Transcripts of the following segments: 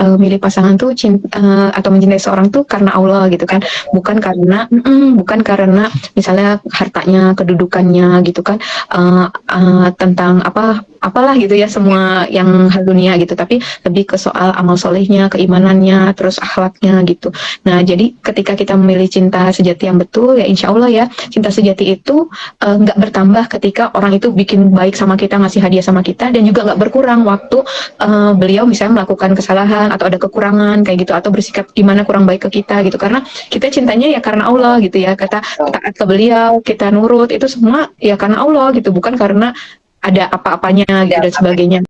milih pasangan tuh atau mencintai seorang tuh karena Allah gitu kan, bukan karena misalnya hartanya, kedudukannya gitu kan, tentang apalah gitu ya, semua yang hal dunia gitu, tapi lebih ke soal amal solehnya, keimanannya, terus akhlaknya gitu. Nah, jadi ketika kita memilih cinta sejati yang betul, ya insya Allah ya, cinta sejati itu nggak bertambah ketika orang itu bikin baik sama kita, ngasih hadiah sama kita, dan juga nggak berkurang waktu beliau misalnya melakukan kesalahan atau ada kekurangan kayak gitu, atau bersikap gimana kurang baik ke kita gitu, karena kita cintanya ya karena Allah gitu ya, kata taat ke beliau, kita nurut, itu semua ya karena Allah gitu, bukan karena ada apa-apanya gitu dan sebagainya.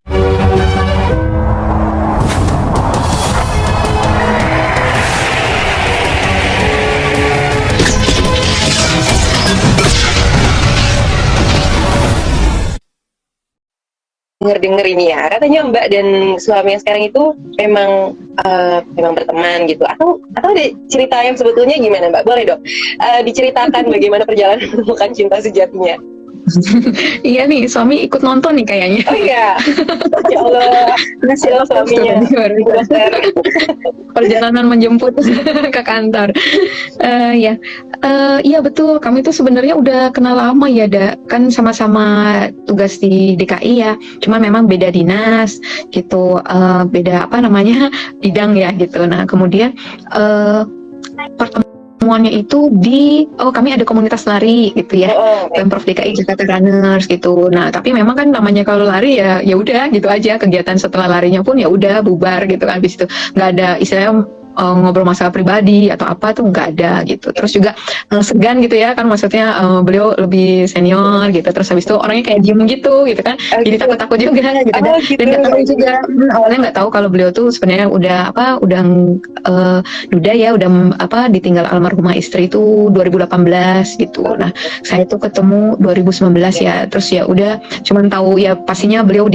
Dengar ini ya, katanya Mbak dan suami yang sekarang itu memang berteman gitu, atau ada cerita yang sebetulnya gimana Mbak? Boleh dong diceritakan bagaimana perjalanan menemukan cinta sejatinya. Iya nih, suami ikut nonton nih kayaknya. Oh iya, ya Allah, Masih halo suaminya. Perjalanan menjemput ke kantor. Ya, iya betul. Kami itu sebenarnya udah kenal lama ya, kan sama-sama tugas di DKI ya. Cuma memang beda dinas gitu, beda bidang ya gitu. Nah kemudian pertemuannya itu kami ada komunitas lari gitu ya, Pemprov DKI Jakarta Runners gitu. Nah tapi memang kan namanya kalau lari ya udah gitu aja, kegiatan setelah larinya pun ya udah bubar gitu kan, habis itu nggak ada istilahnya ngobrol masalah pribadi atau apa tuh nggak ada gitu. Terus juga segan gitu ya kan, maksudnya beliau lebih senior gitu, terus habis itu orangnya kayak diem gitu kan, jadi takut-takut juga gitu. Dan nggak tahu juga, awalnya nggak tahu kalau beliau tuh sebenarnya udah duda ya, udah ditinggal almarhumah istri itu 2018 gitu. Nah saya tuh ketemu 2019 ya, terus ya udah cuman tahu ya pastinya beliau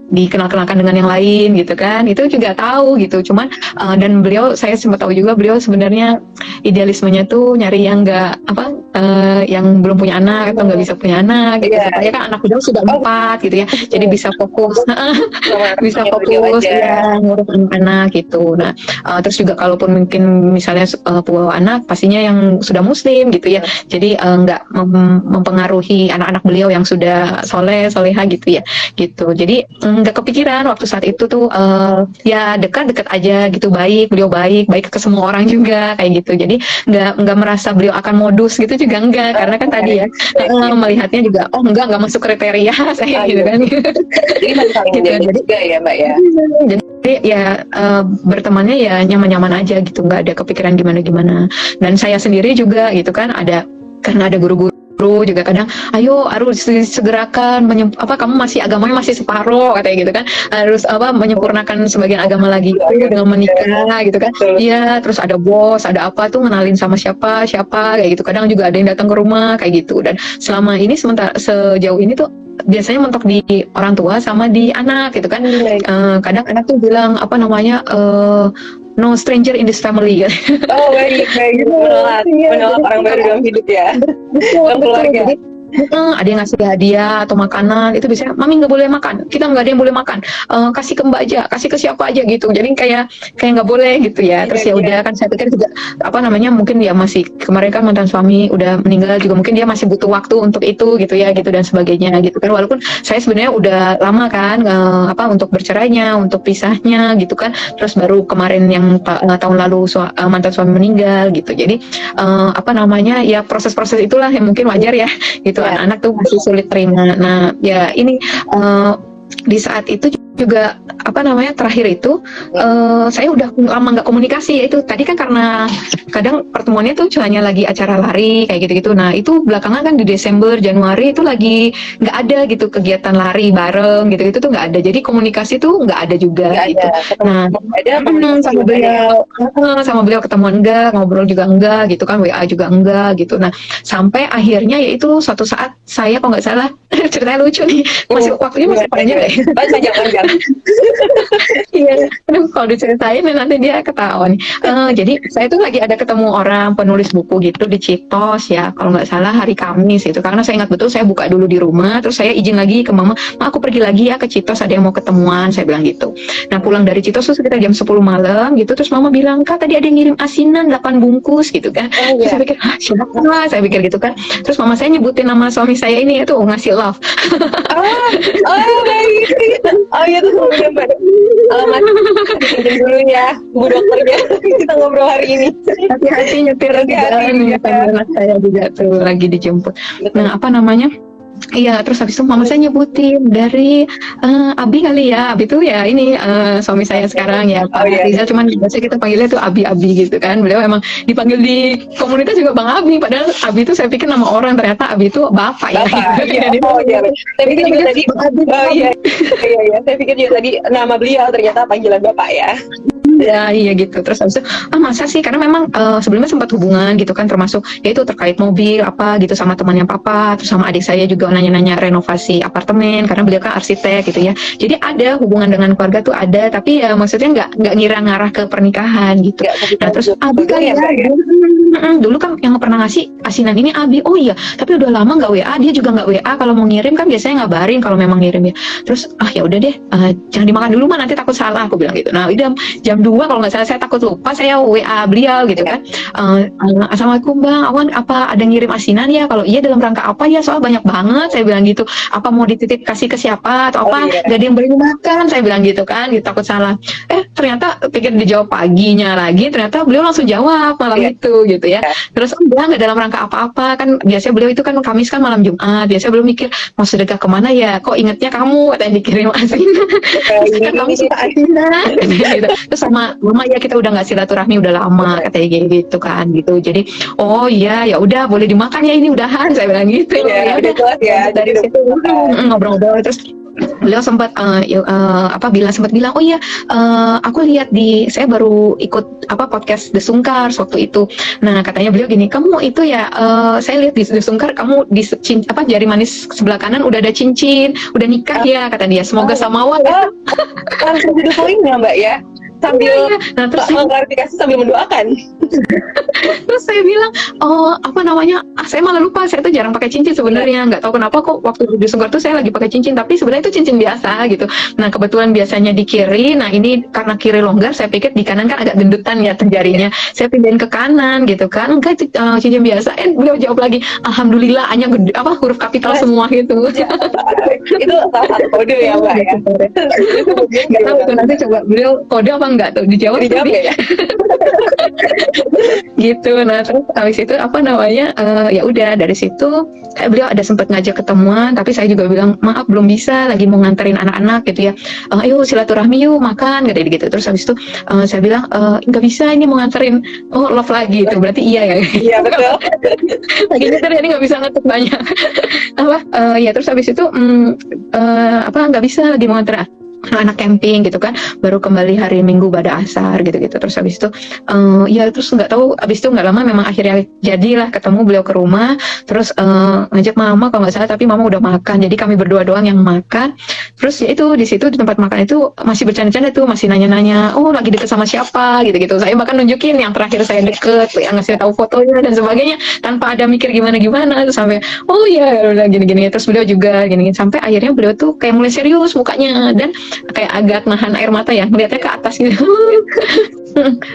dikenal-kenalkan dengan yang lain gitu kan, itu juga tahu gitu. Cuman dan saya sempat tahu juga beliau sebenarnya idealismenya tuh nyari yang yang belum punya anak atau nggak bisa punya anak gitu, supaya kan anak beliau sudah 4 gitu ya, jadi bisa fokus ya ngurus anak-anak gitu. Nah terus juga kalaupun mungkin misalnya punya anak, pastinya yang sudah muslim gitu ya, jadi nggak mempengaruhi anak-anak beliau yang sudah soleha gitu ya gitu. Jadi nggak kepikiran waktu saat itu tuh ya dekat aja gitu, beliau baik ke semua orang juga kayak gitu. Jadi nggak merasa beliau akan modus gitu juga enggak, karena kan tadi ya melihatnya juga nggak masuk kriteria saya gitu kan. Jadi saling menjaga juga ya Mbak ya. Jadi ya bertemannya ya nyaman-nyaman aja gitu, nggak ada kepikiran gimana-gimana. Dan saya sendiri juga gitu kan, karena ada guru-guru juga kadang, ayo harus segerakan kamu agamanya masih separuh katanya gitu kan, harus menyempurnakan sebagian agama lagi dengan menikah gitu kan. Iya, terus ada bos, ada apa tuh ngenalin sama siapa kayak gitu. Kadang juga ada yang datang ke rumah kayak gitu. Dan selama ini sejauh ini tuh biasanya mentok di orang tua sama di anak gitu kan. Kadang anak tuh bilang no stranger in this family. Oh baik, menolak orang baru dalam hidup ya, dalam keluarga. Ada yang ngasih hadiah atau makanan, itu biasanya mami nggak boleh makan, kita nggak ada yang boleh makan, kasih ke mbak aja, kasih ke siapa aja gitu. Jadi kayak nggak boleh gitu ya. Terus ya udah kan, saya pikir juga mungkin ya masih, kemarin kan mantan suami udah meninggal juga, mungkin dia masih butuh waktu untuk itu gitu ya gitu dan sebagainya gitu kan. Walaupun saya sebenarnya udah lama kan untuk bercerainya, untuk pisahnya gitu kan. Terus baru kemarin yang tahun lalu mantan suami meninggal gitu. Jadi ya proses-proses itulah yang mungkin wajar ya gitu. Anak-anak tuh masih sulit terima. Nah ya ini di saat itu juga terakhir itu saya udah lama nggak komunikasi ya. Itu tadi kan karena kadang pertemuannya tuh hanya lagi acara lari kayak gitu-gitu. Nah itu belakangan kan di Desember Januari itu lagi nggak ada gitu kegiatan lari bareng gitu-gitu tuh nggak ada. Jadi komunikasi tuh nggak ada juga gitu. Nah sama beliau ketemuan enggak, ngobrol juga enggak gitu kan, WA juga enggak gitu. Nah sampai akhirnya yaitu suatu saat saya, kalau nggak salah ceritanya lucu nih, waktunya masih panjang ya. Panjang. Iya, Aduh, kalau diceritain nanti dia ketawa nih. Jadi saya tuh lagi ada ketemu orang penulis buku gitu di Citos ya, kalau nggak salah hari Kamis itu. Karena saya ingat betul saya buka dulu di rumah, terus saya izin lagi ke mama, "Ma, aku pergi lagi ya ke Citos, ada yang mau ketemuan," saya bilang gitu. Nah pulang dari Citos tuh sekitar jam 10 malam gitu, terus mama bilang, "Kak, tadi ada yang ngirim asinan 8 bungkus gitu kan." Terus saya pikir, siapa? Saya pikir gitu kan. Terus mama saya nyebutin nama suami saya ini itu ngasih love. Baik. Oh iya tuh suaminya Mbak. Alamat pinjam dulu ya, Bu Dokternya. Kita ngobrol hari ini. Hati-hati nyetir Hati-hati, ya. Anak saya juga tuh lagi dijemput. Nah apa namanya? Iya, terus habis itu mama saya nyebutin dari Abi kali ya. Abi tuh ya ini suami saya sekarang ya, Pak Rizal. Cuman biasa kita panggilnya tuh Abi gitu kan. Beliau emang dipanggil di komunitas juga Bang Abi. Padahal Abi itu saya pikir nama orang, ternyata Abi itu bapak ya. Oh iya. Saya pikir juga tadi. Oh iya. Iya. Saya pikir juga tadi nama beliau ternyata panggilan bapak ya. Ya iya gitu. Terus habis itu masa sih, karena memang sebelumnya sempat hubungan gitu kan, termasuk ya itu terkait mobil apa gitu sama temannya papa, terus sama adik saya juga nanya-nanya renovasi apartemen karena beliau kan arsitek gitu ya. Jadi ada hubungan dengan keluarga tuh ada, tapi ya maksudnya nggak ngira ngarah ke pernikahan gitu. Nah terus Abi kali ya, dulu kan yang pernah ngasih asinan ini Abi. Oh iya, tapi udah lama nggak WA, dia juga nggak WA. Kalau mau ngirim kan biasanya ngabarin kalau memang ngirim ya. Terus ya udah deh, jangan dimakan dulu mah, nanti takut salah, aku bilang gitu. Nah udah jam 2 kalau nggak salah, saya takut lupa, saya WA beliau gitu kan. Assalamualaikum Bang, Awan, apa ada ngirim asinan ya? Kalau iya dalam rangka apa ya? Soal banyak banget, saya bilang gitu. Apa mau dititip kasih ke siapa atau apa? Gak ada yang beri makan, saya bilang gitu kan, gitu, takut salah. Ternyata pikir dijawab paginya lagi, ternyata beliau langsung jawab malam itu gitu ya. Terus dia nggak dalam rangka apa-apa kan, biasanya beliau itu kan Kamis kan malam Jumat, biasanya beliau mikir mau sedekah kemana ya? Kok ingetnya kamu katanya dikirim asinan? Kan kamu suka asinan gitu. Terus sama mama ya kita udah nggak silaturahmi udah lama katanya gitu kan gitu. Jadi oh iya ya udah boleh dimakan ya ini udahan, saya bilang gitu. Ya udah dari situ ngobrol-ngobrol terus beliau sempat bilang oh iya aku lihat saya baru ikut podcast The Sungkar waktu itu. Nah katanya beliau gini, kamu itu ya saya lihat di The Sungkar kamu di jari manis sebelah kanan udah ada cincin, udah nikah ya kata dia, semoga samawa ya. Langsung di poin ya Mbak ya, sambil mengklarifikasi sambil mendoakan. Terus saya bilang saya malah lupa, saya tuh jarang pakai cincin sebenarnya, nggak tahu kenapa kok waktu di Sungkar tuh saya lagi pakai cincin, tapi sebenarnya itu cincin biasa gitu. Nah kebetulan biasanya di kiri, nah ini karena kiri longgar, saya pikir di kanan kan agak gendutan ya jarinya, saya pindahin ke kanan gitu kan, enggak itu cincin biasa. Beliau jawab lagi, alhamdulillah hanya huruf kapital semua gitu. Itu salah satu kode ya Mbak ya. Nggak tahu itu nanti coba beliau kode apa enggak tuh dijawab ya. Gitu. Nah terus habis itu ya udah dari situ beliau ada sempat ngajak ketemuan, tapi saya juga bilang maaf belum bisa, lagi mau nganterin anak-anak gitu ya. Ayo silaturahmi yuk makan gitu. Terus habis itu saya bilang nggak bisa, ini mau nganterin love lagi itu berarti iya ya. Iya betul. Lagi nyetir jadi nggak bisa ngetuk banyak. Ya terus habis itu nggak bisa, lagi mau nganter anak camping gitu kan, baru kembali hari Minggu pada asar gitu. Terus habis itu terus nggak tahu, habis itu nggak lama memang akhirnya jadilah ketemu beliau ke rumah, terus ngajak mama kalau nggak salah, tapi mama udah makan, jadi kami berdua doang yang makan. Terus ya itu di situ di tempat makan itu masih bercanda-canda tuh, masih nanya-nanya lagi deket sama siapa gitu. Saya bahkan nunjukin yang terakhir saya deket, yang ngasih tahu fotonya dan sebagainya tanpa ada mikir gimana terus sampai ya udah gini-gini. Terus beliau juga gini sampai akhirnya beliau tuh kayak mulai serius mukanya dan kayak agak nahan air mata ya, ngeliatnya ke atas gitu.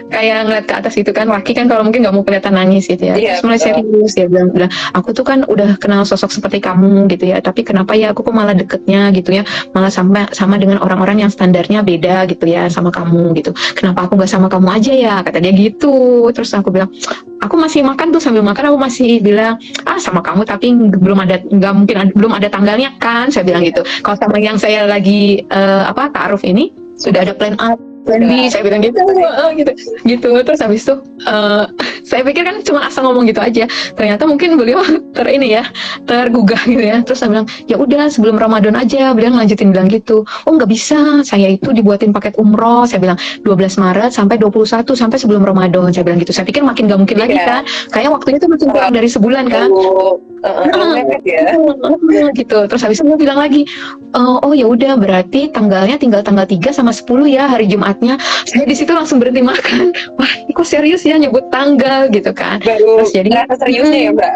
Kayak ngeliat ke atas gitu kan, laki kan kalau mungkin nggak mau kelihatan nangis gitu ya. Terus mulai serius dia bilang, aku tuh kan udah kenal sosok seperti kamu gitu ya, tapi kenapa ya aku kok malah deketnya gitu ya, malah sama dengan orang-orang yang standarnya beda gitu ya sama kamu gitu. Kenapa aku nggak sama kamu aja ya, kata dia gitu. Terus aku bilang, aku masih makan tuh, sambil makan aku masih bilang sama kamu, tapi belum ada tanggalnya kan, saya bilang gitu. Kalau sama yang saya lagi ta'aruf ini sudah ada plan A, plan B, saya bilang gitu. Terus habis itu Saya pikir kan cuma asal ngomong gitu aja. Ternyata mungkin beliau tergugah gitu ya. Terus saya bilang, ya udah sebelum Ramadan aja. Beliau lanjutin bilang gitu. Oh nggak bisa, saya itu dibuatin paket umroh. Saya bilang 12 Maret sampai 21 sampai sebelum Ramadan. Saya bilang gitu. Saya pikir makin nggak mungkin lagi kan. Kayak waktunya tuh masih kurang dari sebulan kan. Gitu. Terus habis itu dia bilang lagi, oh ya udah berarti tanggalnya tinggal tanggal 3 sama 10 ya, hari Jumatnya. Saya di situ langsung berhenti makan. Wah, ini kok serius ya nyebut tanggal gitu kan. Baru Terus jadi seriusnya ya Mbak.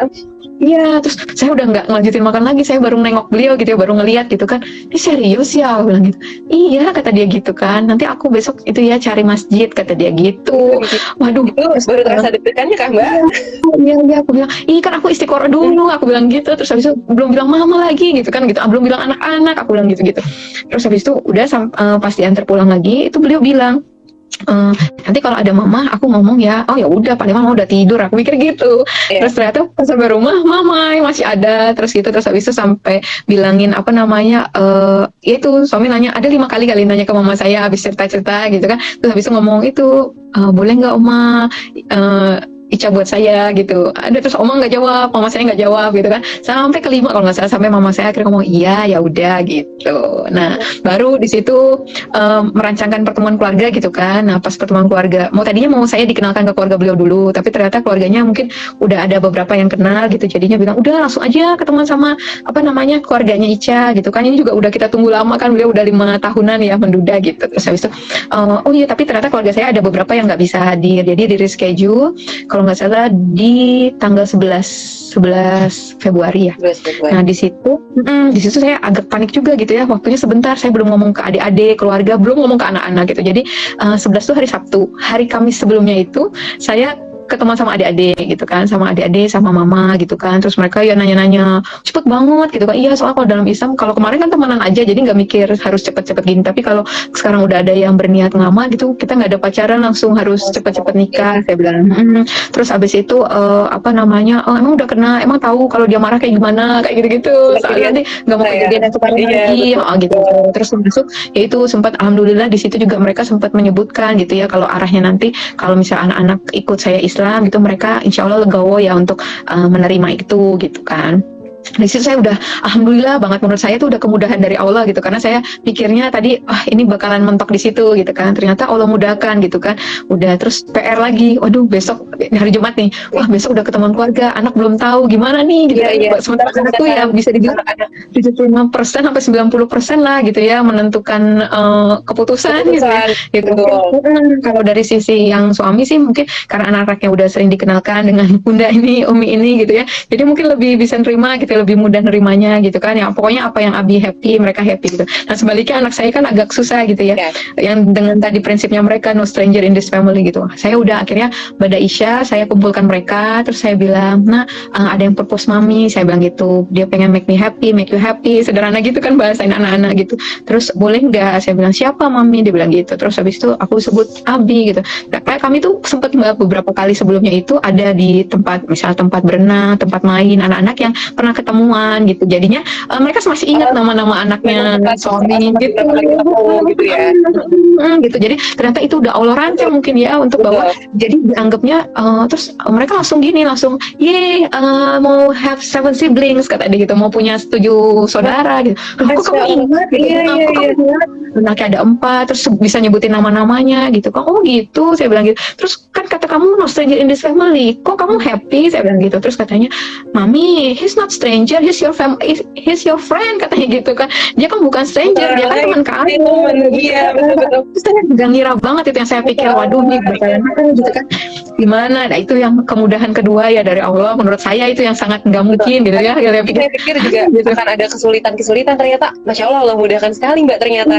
Iya, terus saya udah nggak ngelanjutin makan lagi, saya baru nengok beliau gitu ya, baru ngeliat gitu kan, ini serius ya, aku bilang gitu. Iya, kata dia gitu kan, nanti aku besok itu ya cari masjid, kata dia gitu. Waduh, itu baru terasa deg-degannya kan Mbak? Iya, aku bilang, iya kan aku istiqoroh dulu, aku bilang gitu, terus habis itu belum bilang mama lagi gitu kan, gitu, belum bilang anak-anak, aku bilang gitu. Terus habis itu udah pas diantar pulang lagi, itu beliau bilang, nanti kalau ada mama aku ngomong ya, oh ya udah paling mama udah tidur, aku mikir gitu. Terus ternyata pas sampai rumah mama masih ada, terus gitu. Terus habis itu sampai bilangin apa namanya, ya itu suami nanya ada 5 kali nanya ke mama saya habis cerita-cerita gitu kan. Terus habis itu ngomong itu, boleh nggak oma Ica buat saya gitu. Ada, terus oma nggak jawab, mama saya nggak jawab gitu kan. Sampai kelima kalau nggak salah, sampai mama saya akhirnya ngomong iya ya udah gitu. Nah baru di situ merancangkan pertemuan keluarga gitu kan. Nah pas pertemuan keluarga, tadinya mau saya dikenalkan ke keluarga beliau dulu, tapi ternyata keluarganya mungkin udah ada beberapa yang kenal gitu. Jadinya bilang udah langsung aja ketemuan sama apa namanya keluarganya Ica gitu kan. Ini juga udah kita tunggu lama kan, beliau udah 5 tahunan ya menduda gitu. Terus habis itu oh iya tapi ternyata keluarga saya ada beberapa yang nggak bisa hadir, jadi di reschedule kalau nggak salah di tanggal 11 Februari ya. 11 Februari. Nah di situ saya agak panik juga gitu ya, waktunya sebentar, saya belum ngomong ke adik-adik keluarga, belum ngomong ke anak-anak gitu. Jadi 11 tuh hari Sabtu, hari Kamis sebelumnya itu saya ketemu sama adik-adik gitu kan, sama adik-adik sama mama gitu kan. Terus mereka ya nanya-nanya cepet banget gitu kan. Iya soalnya kalau dalam Islam, kalau kemarin kan temenan aja jadi nggak mikir harus cepet-cepet gini, tapi kalau sekarang udah ada yang berniat ngelamar gitu, kita nggak ada pacaran langsung harus cepet-cepet nikah, saya bilang. Terus abis itu apa namanya, emang udah kenal, emang tahu kalau dia marah kayak gimana, kayak gitu-gitu, soalnya nanti nggak mau kejadian yang kemarin lagi gitu. Terus masuk ya itu sempat, alhamdulillah di situ juga mereka sempat menyebutkan gitu ya, kalau arahnya nanti kalau misalnya anak-anak ikut saya Islam gitu, mereka insya Allah legowo ya untuk menerima itu gitu kan. Di situ saya udah alhamdulillah banget, menurut saya itu udah kemudahan dari Allah gitu, karena saya pikirnya tadi ini bakalan mentok di situ gitu kan, ternyata Allah mudahkan gitu kan. Udah terus PR lagi, waduh besok hari Jumat nih, wah besok udah ketemuan keluarga, anak belum tahu gimana nih gitu kan. Sementara anak tuh ya bisa dibilang 75% sampai 90% lah gitu ya menentukan keputusan gitu ya. Gitu. Kalau dari sisi yang suami sih mungkin karena anak-anaknya udah sering dikenalkan dengan bunda ini, umi ini gitu ya, jadi mungkin lebih bisa nerima gitu, lebih mudah nerimanya gitu kan ya. Pokoknya apa yang Abi happy, mereka happy gitu. Nah sebaliknya anak saya kan agak susah gitu ya, yang dengan tadi prinsipnya mereka no stranger in this family gitu. Saya udah akhirnya pada Isya saya kumpulkan mereka, terus saya bilang, nah ada yang propose mami, saya bilang gitu, dia pengen make me happy, make you happy, sederhana gitu kan bahasain anak-anak gitu. Terus boleh nggak, saya bilang siapa mami, dia bilang gitu. Terus habis itu aku sebut Abi gitu. Nah, kayak kami tuh sempat beberapa kali sebelumnya itu ada di tempat, misal tempat berenang, tempat main anak-anak yang pernah ketemuan gitu. Jadinya mereka masih ingat nama-nama anaknya, suami gitu. Gitu ya. Gitu. Jadi ternyata itu udah Allah rancang mungkin ya untuk bawa. Jadi dianggapnya terus mereka langsung gini, langsung mau have 7 siblings kata dia gitu, mau punya 7 saudara gitu. Kok kamu ingat gitu? Kok kamu ingat? Anaknya ada 4, terus bisa nyebutin nama-namanya gitu. Kok oh gitu, saya bilang gitu. Terus kan kata kamu no stranger in this family, kok kamu happy, saya bilang gitu. Terus katanya, mami, he's not stranger, he's your friend, katanya gitu kan. Dia kan bukan stranger, dia kan teman kamu. Iya, betul-betul. Terus saya gak ngira banget itu yang saya pikir, waduh nih bakalan gitu kan. Gimana? Nah itu yang kemudahan kedua ya dari Allah, menurut saya itu yang sangat nggak mungkin gitu ya. Saya pikir juga gitu. Akan ada kesulitan-kesulitan, ternyata Masya Allah mudahkan sekali Mbak ternyata.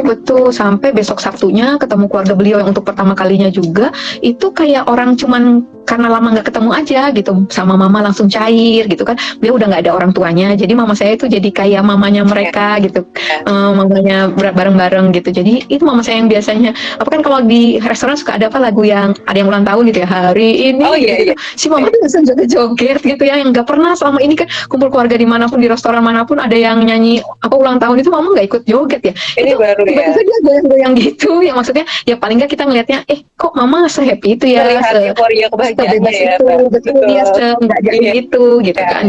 Betul, sampai besok Sabtunya ketemu keluarga beliau yang untuk pertama kalinya juga, itu kayak orang cuman karena lama nggak ketemu aja gitu, sama mama langsung cair gitu kan. Beliau udah nggak ada orang tuanya, jadi mama saya itu jadi kayak mamanya mereka gitu, mamanya bareng-bareng gitu. Jadi itu mama saya yang biasanya, apa kan kalau di restoran suka ada apa lagu yang ada yang ulang tahun gitu ya, hari ini Oh, iya, gitu. Si mama tuh langsung joget-joget gitu ya, yang nggak pernah selama ini kan kumpul keluarga dimanapun, di restoran manapun ada yang nyanyi apa ulang tahun itu mama nggak ikut joget ya. Ini Itu baru ya. tiba-tiba dia goyang-goyang gitu, yang maksudnya ya paling nggak kita ngelihatnya, kok mama se-happy itu ya, Melihat euforia kebahagiaannya sebebas ya, itu, Mbak. betul dia nggak jadi Iya. itu gitu kan.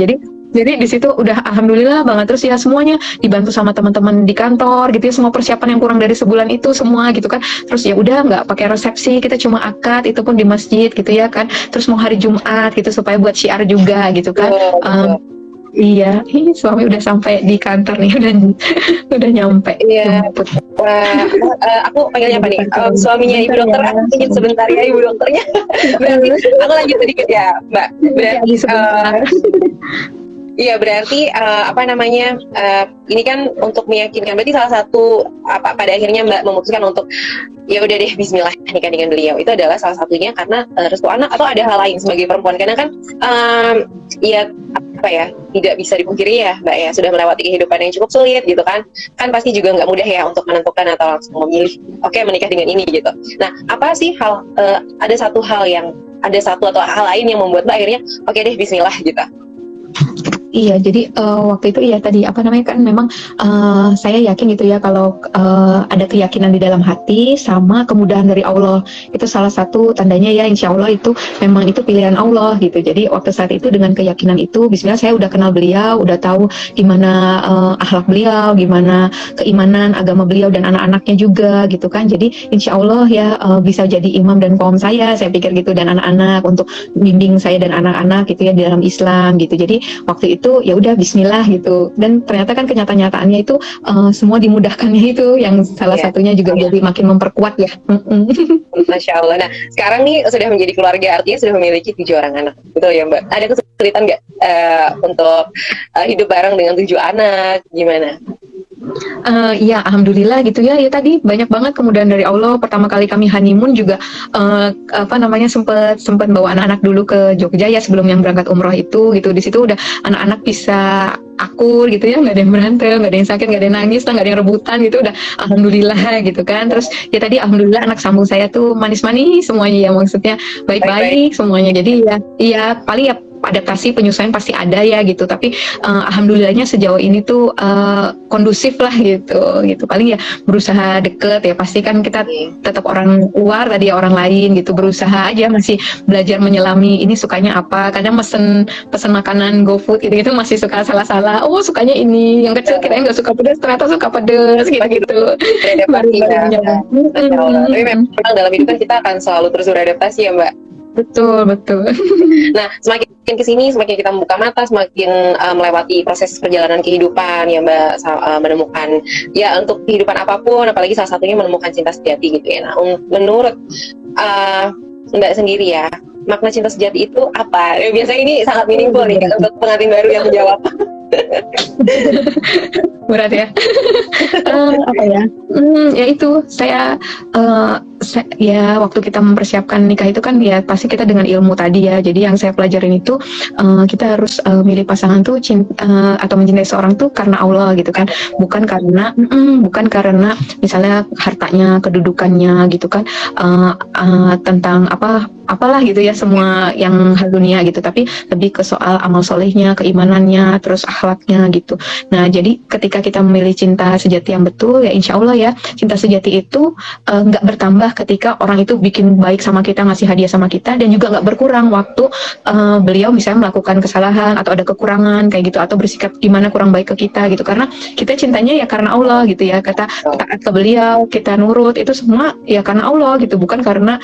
Jadi di situ udah alhamdulillah banget, terus ya semuanya dibantu sama teman-teman di kantor gitu ya, semua persiapan yang kurang dari sebulan itu semua gitu kan. Terus ya udah nggak pakai resepsi, kita cuma akad, itu pun di masjid gitu ya kan. Terus mau hari Jumat gitu supaya buat syiar juga gitu kan. Betul. Iya, suami udah sampai di kantor nih, udah nyampe. Iya. Jemput. Wah, aku panggilnya apa nih? Suaminya ibu dokter, aku ingin sebentar ya ibu dokternya. Berarti aku lanjut sedikit ya, Mbak. Berarti iya, berarti apa namanya, ini kan untuk meyakinkan, berarti salah satu pada akhirnya Mbak memutuskan untuk ya udah deh Bismillah nikah dengan beliau, itu adalah salah satunya karena restu anak, atau ada hal lain sebagai perempuan, karena kan ya apa ya, tidak bisa dipungkiri ya Mbak ya, sudah melewati kehidupan yang cukup sulit gitu kan pasti juga nggak mudah ya untuk menentukan atau langsung memilih oke, menikah dengan ini gitu. Nah, apa sih ada satu atau hal lain yang membuat Mbak akhirnya oke deh Bismillah gitu? Iya, jadi waktu itu ya tadi apa namanya kan memang saya yakin gitu ya kalau ada keyakinan di dalam hati sama kemudahan dari Allah, itu salah satu tandanya ya, insya Allah itu memang itu pilihan Allah gitu. Jadi waktu saat itu dengan keyakinan itu, Bismillah, saya udah kenal beliau, udah tahu gimana akhlak beliau, gimana keimanan agama beliau dan anak-anaknya juga gitu kan. Jadi insya Allah ya bisa jadi imam dan kaum saya pikir gitu, dan anak-anak untuk bimbing saya dan anak-anak gitu ya di dalam Islam gitu. Jadi waktu itu ya udah Bismillah gitu, dan ternyata kan kenyataannya itu semua dimudahkannya, itu yang salah satunya juga jadi makin memperkuat ya. Masya Allah. Nah, sekarang nih sudah menjadi keluarga, artinya sudah memiliki 7 orang anak, betul ya Mbak? Ada kesulitan nggak untuk hidup bareng dengan 7 anak, gimana? Ya alhamdulillah gitu ya. Ya tadi banyak banget kemudahan dari Allah. Pertama kali kami honeymoon juga apa namanya sempat bawa anak-anak dulu ke Jogja ya, sebelum yang berangkat umroh itu gitu. Di situ udah anak-anak bisa akur gitu ya, nggak ada yang berantem, nggak ada yang sakit, nggak ada yang nangis, nggak ada yang rebutan gitu, udah alhamdulillah gitu kan. Terus ya tadi alhamdulillah anak sambung saya tuh manis-manis semuanya ya, maksudnya baik-baik semuanya. Jadi ya paling ya adaptasi penyesuaian pasti ada ya gitu, tapi alhamdulillahnya sejauh ini tuh kondusif lah gitu paling ya berusaha deket ya, pasti kan kita tetap orang luar tadi ya, orang lain gitu, berusaha aja masih belajar menyelami ini sukanya apa. Kadang pesen makanan GoFood gitu masih suka salah-salah, oh sukanya ini, yang kecil kirain nggak suka pedas ternyata suka pedas gitu baru nyoba. Tapi memang dalam hidup kan kita akan selalu terus beradaptasi ya Mbak. Betul. Nah, semakin kesini semakin kita membuka mata, semakin melewati proses perjalanan kehidupan ya Mbak, menemukan ya untuk kehidupan apapun, apalagi salah satunya menemukan cinta sejati gitu ya. Nah, menurut Mbak sendiri ya, makna cinta sejati itu apa? Ya, biasanya ini sangat meaningful nih untuk pengantin baru yang menjawab. Berat ya. Apa ya? Ya itu saya ya waktu kita mempersiapkan nikah itu kan ya pasti kita dengan ilmu tadi ya. Jadi yang saya pelajarin itu kita harus milih pasangan tuh atau mencintai seorang tuh karena Allah gitu kan, bukan karena misalnya hartanya, kedudukannya gitu kan, tentang apalah gitu ya, semua yang hal dunia gitu, tapi lebih ke soal amal solehnya, keimanannya, terus akhlaknya gitu. Nah jadi ketika kita memilih cinta sejati yang betul ya, insya Allah ya cinta sejati itu nggak bertambah ketika orang itu bikin baik sama kita, ngasih hadiah sama kita, dan juga nggak berkurang waktu beliau misalnya melakukan kesalahan atau ada kekurangan kayak gitu, atau bersikap gimana kurang baik ke kita gitu, karena kita cintanya ya karena Allah gitu ya, kata taat ke beliau, kita nurut, itu semua ya karena Allah gitu, bukan karena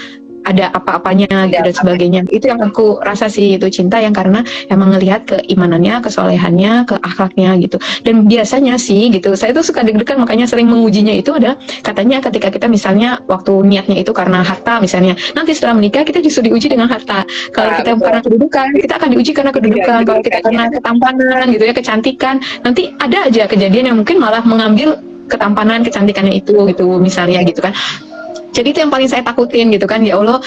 ada apa-apanya gitu dan sebagainya. Itu yang aku rasa sih, itu cinta yang karena emang ngelihat keimanannya, kesolehannya, ke akhlaknya gitu. Dan biasanya sih gitu, saya tuh suka deg-degan, makanya sering mengujinya itu ada katanya ketika kita misalnya waktu niatnya itu karena harta misalnya, nanti setelah menikah kita justru diuji dengan harta. Kalau kita karena kedudukan, kita akan diuji karena kedudukan. Kalau kita karena ketampanan gitu ya, kecantikan, nanti ada aja kejadian yang mungkin malah mengambil ketampanan, kecantikannya itu gitu misalnya gitu kan. Jadi itu yang paling saya takutin gitu kan, ya Allah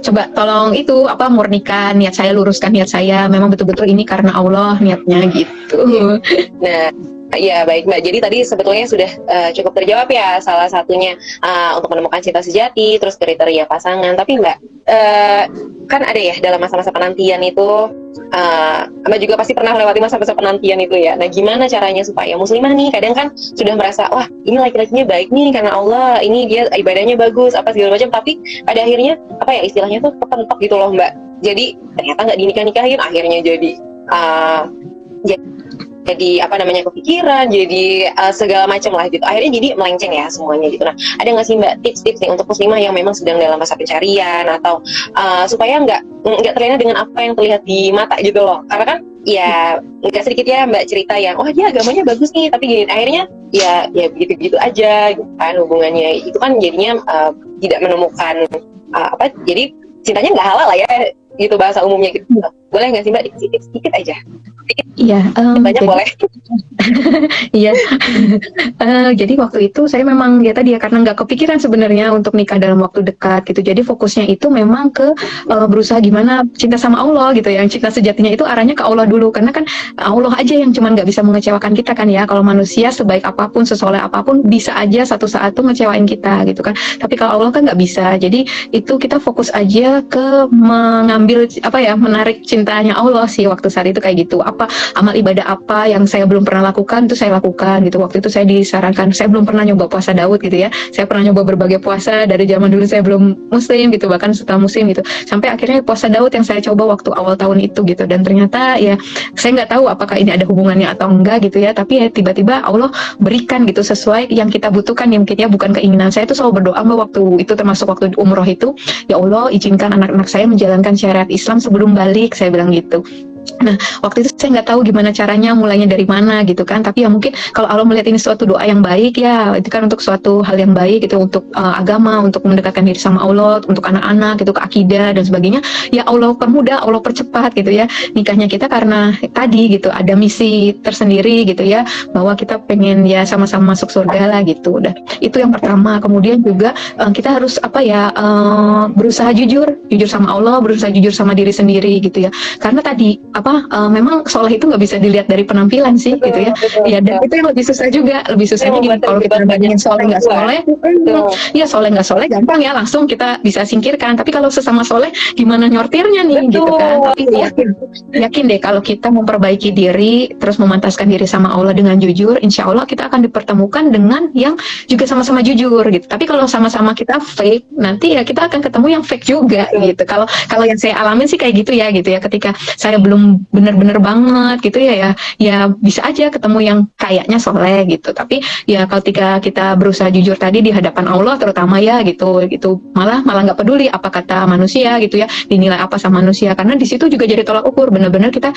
coba tolong itu murnikan niat saya, luruskan niat saya, memang betul-betul ini karena Allah niatnya gitu. Nah, Ya baik Mbak, jadi tadi sebetulnya sudah cukup terjawab ya, salah satunya untuk menemukan cinta sejati, terus kriteria pasangan. Tapi Mbak, kan ada ya dalam masa-masa penantian itu, Mbak juga pasti pernah melewati masa-masa penantian itu ya. Nah gimana caranya supaya muslimah nih, kadang kan sudah merasa, wah ini laki-lakinya baik nih karena Allah, ini dia ibadahnya bagus, apa segala macam, tapi pada akhirnya, apa ya istilahnya tuh kepentok gitu loh Mbak. Jadi ternyata nggak dinikah-nikahin, akhirnya jadi apa namanya kepikiran, jadi segala macam lah gitu. Akhirnya jadi melenceng ya semuanya gitu. Nah, ada nggak sih Mbak tips-tips nih untuk muslimah yang memang sedang dalam masa pencarian atau supaya nggak terlena dengan apa yang terlihat di mata gitu loh? Karena kan ya nggak sedikit ya Mbak cerita yang wah dia agamanya bagus nih, tapi gini akhirnya ya begitu-begitu aja gitu kan hubungannya. Itu kan jadinya tidak menemukan jadi cintanya nggak halal lah ya gitu bahasa umumnya gitu. Boleh nggak sih Mbak sedikit aja? Iya, Banyak jadi, boleh. iya. Jadi waktu itu saya memang ya tadi ya karena nggak kepikiran sebenarnya untuk nikah dalam waktu dekat gitu. Jadi fokusnya itu memang ke berusaha gimana cinta sama Allah gitu ya. Cinta sejatinya itu arahnya ke Allah dulu karena kan Allah aja yang cuman nggak bisa mengecewakan kita kan ya. Kalau manusia sebaik apapun, sesoleh apapun bisa aja satu saat tuh ngecewain kita gitu kan. Tapi kalau Allah kan nggak bisa. Jadi itu kita fokus aja ke mengambil menarik cintanya Allah sih waktu saat itu kayak gitu. Apa amal ibadah apa yang saya belum pernah lakukan itu saya lakukan gitu. Waktu itu saya disarankan, saya belum pernah nyoba puasa Daud gitu ya. Saya pernah nyoba berbagai puasa dari zaman dulu saya belum muslim gitu, bahkan setelah muslim gitu. Sampai akhirnya puasa Daud yang saya coba waktu awal tahun itu gitu. Dan ternyata ya saya nggak tahu apakah ini ada hubungannya atau enggak gitu ya. Tapi ya tiba-tiba Allah berikan gitu sesuai yang kita butuhkan, yang mungkin ya bukan keinginan. Saya itu selalu berdoa Mbak waktu itu, termasuk waktu umroh itu, ya Allah izinkan anak-anak saya menjalankan syariat Islam sebelum balik, saya bilang gitu. Nah, waktu itu saya nggak tahu gimana caranya, mulainya dari mana gitu kan. Tapi ya mungkin kalau Allah melihat ini suatu doa yang baik ya, itu kan untuk suatu hal yang baik gitu, untuk agama, untuk mendekatkan diri sama Allah, untuk anak-anak gitu, ke akidah dan sebagainya. Ya Allah permudah, Allah percepat gitu ya nikahnya kita karena tadi gitu ada misi tersendiri gitu ya, bahwa kita pengen ya sama-sama masuk surga lah gitu. Udah itu yang pertama. Kemudian juga kita harus berusaha jujur sama Allah, berusaha jujur sama diri sendiri gitu ya. Karena tadi memang soleh itu nggak bisa dilihat dari penampilan sih gitu ya. Ya dan itu yang lebih susah juga, lebih susahnya gini kalau kita bandingin soleh nggak soleh, ya soleh nggak soleh gampang ya langsung kita bisa singkirkan. Tapi kalau sesama soleh gimana nyortirnya nih gitu kan. Tapi yakin deh kalau kita memperbaiki diri terus memantaskan diri sama Allah dengan jujur, insya Allah kita akan dipertemukan dengan yang juga sama-sama jujur gitu. Tapi kalau sama-sama kita fake, nanti ya kita akan ketemu yang fake juga gitu. Kalau yang saya alamin sih kayak gitu ya ketika saya belum bener-bener banget gitu ya bisa aja ketemu yang kayaknya soleh gitu. Tapi ya ketika kita berusaha jujur tadi di hadapan Allah terutama ya gitu malah nggak peduli apa kata manusia gitu ya, dinilai apa sama manusia, karena di situ juga jadi tolak ukur bener-bener kita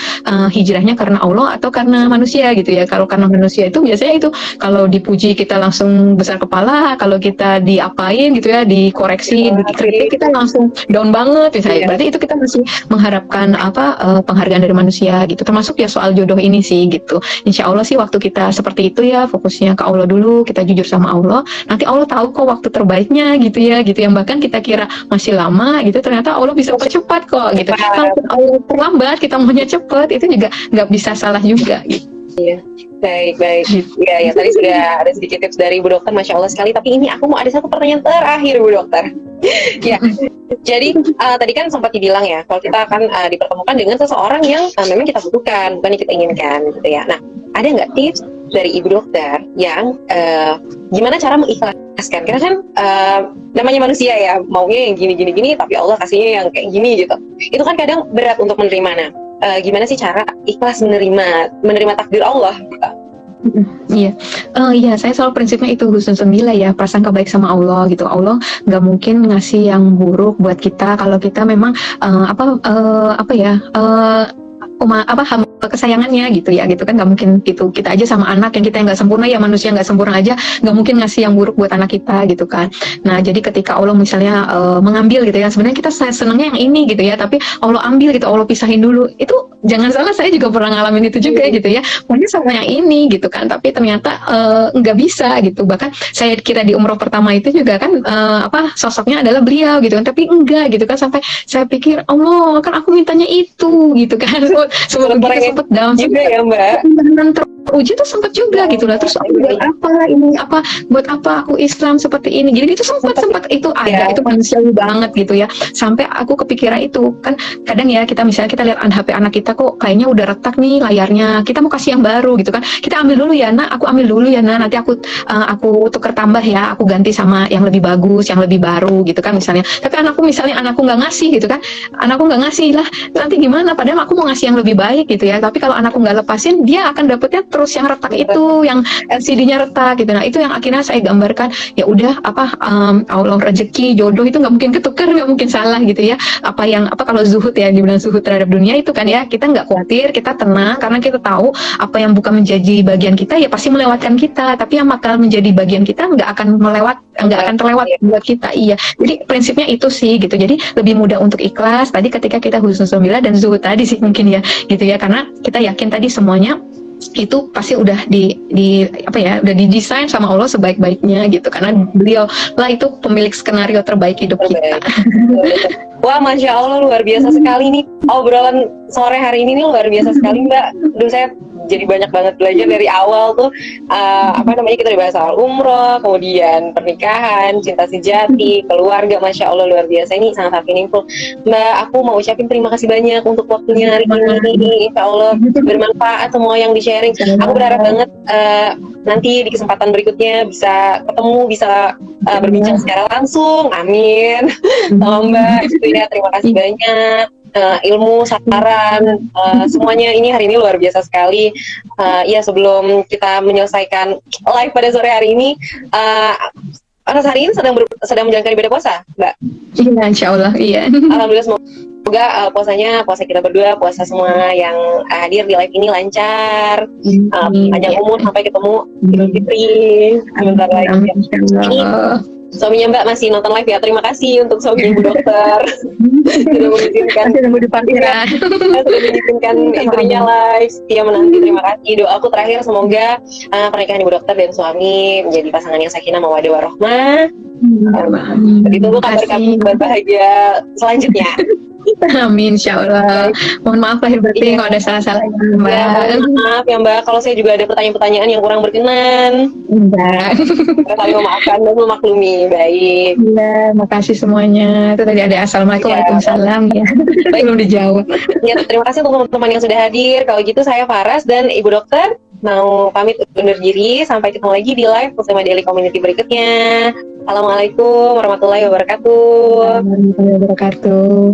hijrahnya karena Allah atau karena manusia gitu ya. Kalau karena manusia itu biasanya itu kalau dipuji kita langsung besar kepala, kalau kita diapain gitu ya, dikoreksi, dikritik kita langsung down banget misalnya. Berarti itu kita masih mengharapkan penghargaan dari manusia gitu, termasuk ya soal jodoh ini sih gitu. Insya Allah sih waktu kita seperti itu ya fokusnya ke Allah dulu, kita jujur sama Allah, nanti Allah tahu kok waktu terbaiknya gitu ya, yang bahkan kita kira masih lama gitu ternyata Allah bisa percepat kok gitu. Kalau Allah terlambat kita maunya cepat, itu juga nggak bisa salah juga gitu. Iya, baik. Ya tadi sudah ada sedikit tips dari Bu Dokter, Masya Allah sekali. Tapi ini aku mau ada satu pertanyaan terakhir Bu Dokter. Ya, jadi tadi kan sempat dibilang ya, kalau kita akan dipertemukan dengan seseorang yang memang kita butuhkan, bukan yang kita inginkan gitu ya. Nah, ada nggak tips dari Ibu Dokter yang gimana cara mengikhlaskan? Karena kan namanya manusia ya, maunya yang gini, tapi Allah kasihnya yang kayak gini gitu. Itu kan kadang berat untuk menerima. Nah, gimana sih cara ikhlas menerima takdir Allah? Iya, saya selalu prinsipnya itu husnuzonillah ya, prasangka baik sama Allah gitu. Allah nggak mungkin ngasih yang buruk buat kita kalau kita memang hamba kesayangannya gitu ya, gitu kan nggak mungkin gitu. Kita aja sama anak yang kita nggak sempurna ya, manusia nggak sempurna aja nggak mungkin ngasih yang buruk buat anak kita gitu kan. Nah jadi ketika Allah misalnya mengambil gitu ya, sebenarnya kita senangnya yang ini gitu ya, tapi Allah ambil gitu, Allah pisahin dulu. Itu jangan salah, saya juga pernah ngalamin itu juga gitu ya, maunya sama yang ini gitu kan, tapi ternyata nggak bisa gitu. Bahkan saya kira di umroh pertama itu juga kan sosoknya adalah beliau gitu kan, tapi enggak gitu kan, sampai saya pikir Allah kan aku mintanya itu gitu kan. Sempat down juga ya Mbak. uji tuh sempat juga gitu lah. Terus aku buat apa ini, apa buat apa aku Islam seperti ini, jadi itu sempat itu ada, itu manusiawi banget gitu ya. Sampai aku kepikiran itu kan, kadang ya kita misalnya kita lihat HP anak kita kok kayaknya udah retak nih layarnya, kita mau kasih yang baru gitu kan, kita ambil dulu ya nak, aku ambil dulu ya nak, nanti aku tuker tambah ya, aku ganti sama yang lebih bagus, yang lebih baru gitu kan misalnya. Tapi anakku nggak ngasih gitu kan, anakku nggak ngasih lah, nanti gimana, padahal aku mau ngasih yang lebih baik gitu ya. Tapi kalau anakku nggak lepasin, dia akan dapetnya terus yang retak itu, yang LCD-nya retak gitu. Nah itu yang akhirnya saya gambarkan, ya udah Allah, rezeki, jodoh itu nggak mungkin ketukar, nggak mungkin salah gitu ya. Kalau zuhud ya, dibilang zuhud terhadap dunia itu kan ya, kita nggak khawatir, kita tenang karena kita tahu apa yang bukan menjadi bagian kita ya pasti melewatkan kita, tapi yang bakal menjadi bagian kita nggak akan terlewat buat kita. Iya, jadi prinsipnya itu sih gitu. Jadi lebih mudah untuk ikhlas tadi ketika kita husnuzonillah dan zuhud tadi sih mungkin ya gitu ya, karena kita yakin tadi semuanya itu pasti udah udah didesain sama Allah sebaik-baiknya gitu, karena beliau lah itu pemilik skenario terbaik hidup kita. Wah, Masya Allah, luar biasa sekali nih obrolan sore hari ini nih, luar biasa sekali Mbak. Aduh, saya jadi banyak banget belajar dari awal tuh, kita dibahas soal umroh, kemudian pernikahan, cinta sejati, keluarga. Masya Allah, luar biasa, ini sangat meaningful. Mbak, aku mau ucapin terima kasih banyak untuk waktunya hari ini. Insya Allah bermanfaat semua yang di-sharing. Aku berharap banget nanti di kesempatan berikutnya bisa ketemu, bisa berbincang secara langsung. Amin. Sama Mbak, gitu ya. Terima kasih banyak. Ilmu, saran, semuanya ini hari ini luar biasa sekali. Ya, sebelum kita menyelesaikan live pada sore hari ini, Anas hari ini sedang menjalankan ibadah puasa, Mbak? Iya, insya Allah, iya. Alhamdulillah, semoga puasa kita berdua, puasa semua yang hadir di live ini lancar, panjang umur sampai ketemu Idul Fitri sebentar lagi. Ini suaminya Mbak masih nonton live ya, terima kasih untuk suaminya Bu Dokter sudah mengizinkan istrinya live, setia menanti. Terima kasih, doaku terakhir semoga pernikahan Ibu Dokter dan suami menjadi pasangan yang sakinah mawaddah warahmah. Ditunggu kabar bahagia selanjutnya. Amin, insya Allah. Mohon maaf lahir batin kalau ada salah-salah Mbak. Ya, maaf ya Mbak, kalau saya juga ada pertanyaan-pertanyaan yang kurang berkenan. Enggak. Saya saling memaafkan dan memaklumi. Baik. Iya, makasih semuanya. Itu tadi ada assalamualaikum, waalaikumsalam ya. Belum dijawab. Ya, terima kasih untuk teman-teman yang sudah hadir. Kalau gitu saya Faras dan Ibu Dokter mau pamit undur diri. Sampai ketemu lagi di live bersama Daily Community berikutnya. Assalamualaikum warahmatullahi wabarakatuh. Warahmatullahi wabarakatuh.